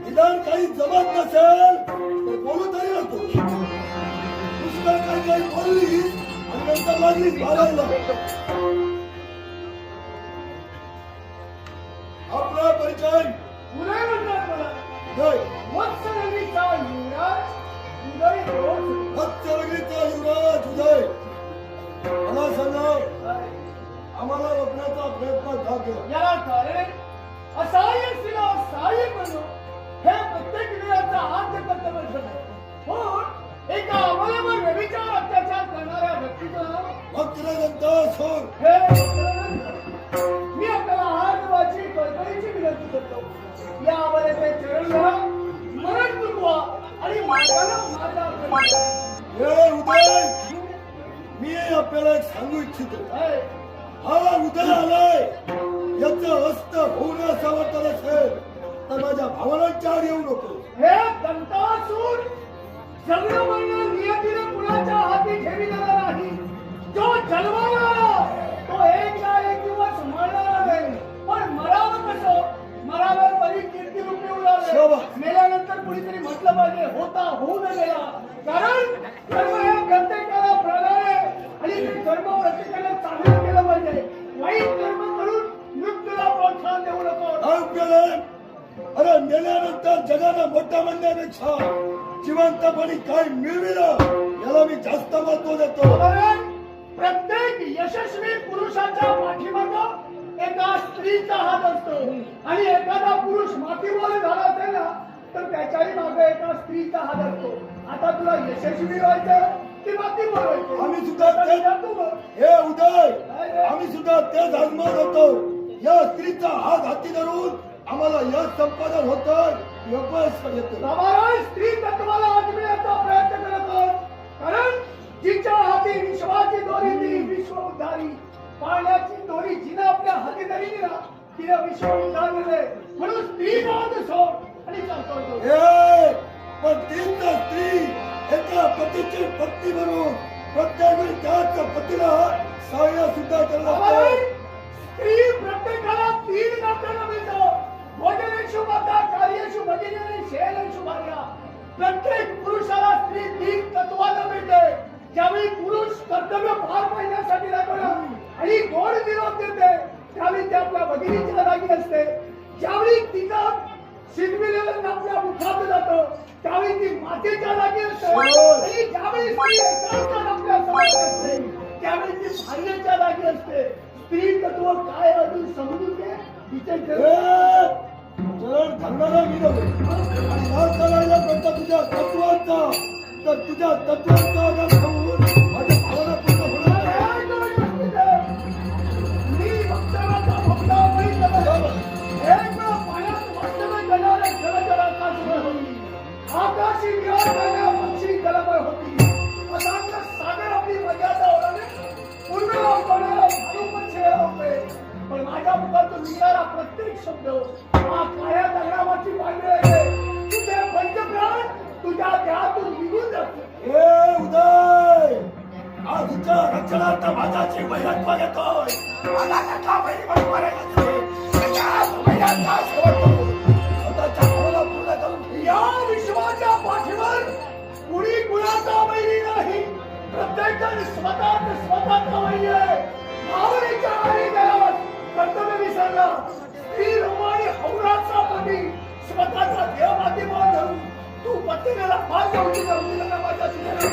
निदान काही जमत नसेल तर बोलू तरी नको. नुसतं काही काही बोलली आणि नंतर लागली भारायला. आपला परिचय पुणे म्हणतात मला. जय वत्सनगरीचा युवराज उदय घोष. वत्सनगरीचा युवराज उदय. मला सांगा, आम्हाला रोखण्याचा प्रयत्न का केला? याला कारण असहाय्य स्त्रीला सहाय्य करणं हे प्रत्येक वेळाचा आद्य कर्तव्य ठरतं. पण एका अवलंबून व्यभिचार अत्याचार करणाऱ्या व्यक्तीचं भक्तिरंता सोड. हे मी आपल्याला हातवाची कळकळीची विनंती करतो. या अवलेचे चरण घ्या, मरण चुकवा आणि मार्गाला मार्ग. हे उदय, मी आपल्याला एक सांगू इच्छितो. हा उदय आलाय याचं हस्त होऊन असं वाटत असेल तर माझ्या भावनांच्या आड येऊ नको. हे दंतासूर जगणं मरणं नियतीने कुणाच्या हाती ठेविलेला नाही. जो जन्माला आला तो एक ना एक दिवस मरणारा नाही. पण मरावं कसं? मरावर बरी कीर्ती रूपी उडाले. मेल्यानंतर कुणीतरी म्हटलं पाहिजे होता होऊ न गेला. कारण कर्म हे प्रत्येकाला प्रगाळे आणि ते कर्म प्रत्येकाला चांगलं केलं पाहिजे. वाईट कर्म करून मृत्यूला प्रोत्साहन देऊ नको. काय केलं? अरे मेल्यानंतर जगाला मोठा म्हणण्यापेक्षा जिवंतपणी काय मिळविलं याला मी जास्त महत्व देतो. प्रत्येक यशस्वी पुरुषाच्या पाठीमागं एका स्त्रीचा हात असतो आणि एखादा पुरुष मातीमोल झाला असेल ना तर त्याच्याही मागे एका स्त्रीचा हात असतो. आता तुला यशस्वी व्हायचं की मातीमोल व्हायचं? आम्ही सुद्धा हे उदय, आम्ही सुद्धा तेच आजमावत होतो. या स्त्रीचा हात हाती धरून आम्हाला यश संपादन होतं, यश येतं. स्त्री तत्वाला आजमावण्याचा प्रयत्न करत आहोत. कारण जिच्या हाती विश्वाची दोरी ती विश्व उद्धारी. पाण्याची दोरी जिने आपल्या हाती धरली ना तिने विश्व उद्धारले. म्हणून स्त्री नाद सोड आणि चालतो. पण तीच स्त्री एका पतीची पत्नी म्हणून प्रत्येक वेळी त्याच पतीला सहाय्य सुद्धा करणार. स्त्री प्रत्येकाला तीन नात्यानं मिळतं. भोजनेषु माता, कार्येषु भगिनी आणि शयनेषु भार्या. प्रत्येक पुरुषाला स्त्री तीन तत्वानं मिळते. ज्यावेळी पुरुष कर्तव्य पार पाडण्यासाठी लागतो आणि गोड निरोप देते त्यावेळी ते आपल्या भगिनीच्या जागी असते. ज्यावेळी तिचा शिजविलेलं आपल्या मुखात जातं त्यावेळी ती मातेच्या जागी असते. आणि ज्यावेळी स्त्री एकांतात आपल्या समोर असते त्यावेळी ती भार्येच्या जागी असते. स्त्री तत्व काय अजून समजून घे. तिचे चरण धरणारा मी नव्हे आणि नाच करायला करता तुझ्या तत्वाचा तर तुझ्या तत्वाचा आधार घेऊन माझ्या भावना पूर्ण होणार नाही. मी भक्ताचा भक्त होईल. एक वेळा पाण्यात वास्तव्य करणारे जलचराकाशमय होईल. आकाशी विहार करणाऱ्या पक्षी जलमय होतील. असांत सागर आपली मर्यादा ओलांडे पूर्ण होणारा भारूपक्षे होते. पण माझ्या मुखातून निघणारा प्रत्येक शब्द हा काळ्या दगडावरची पांढरे आहे. तुझे पंचप्राण तुझ्या देहातून निघून जाते. हे उदय, आज तुझ्या रक्षणार्थ माझा जीव महिन्यात घेतोय. माझा कथा महिन्यात स्वतःच्या भावना पूर्ण करून या विश्वाच्या पाठीवर कुणी कुणाचा वैरी नाही. प्रत्येकजण स्वतःचा वैरी आहे. भावनेच्या आरी गेल्यावर कर्तव्य विसरला. स्त्री रोमानी हौराचा पती स्वतःचा देह मातीमोल धरून तू पत्नीला फार जाऊची माझ्या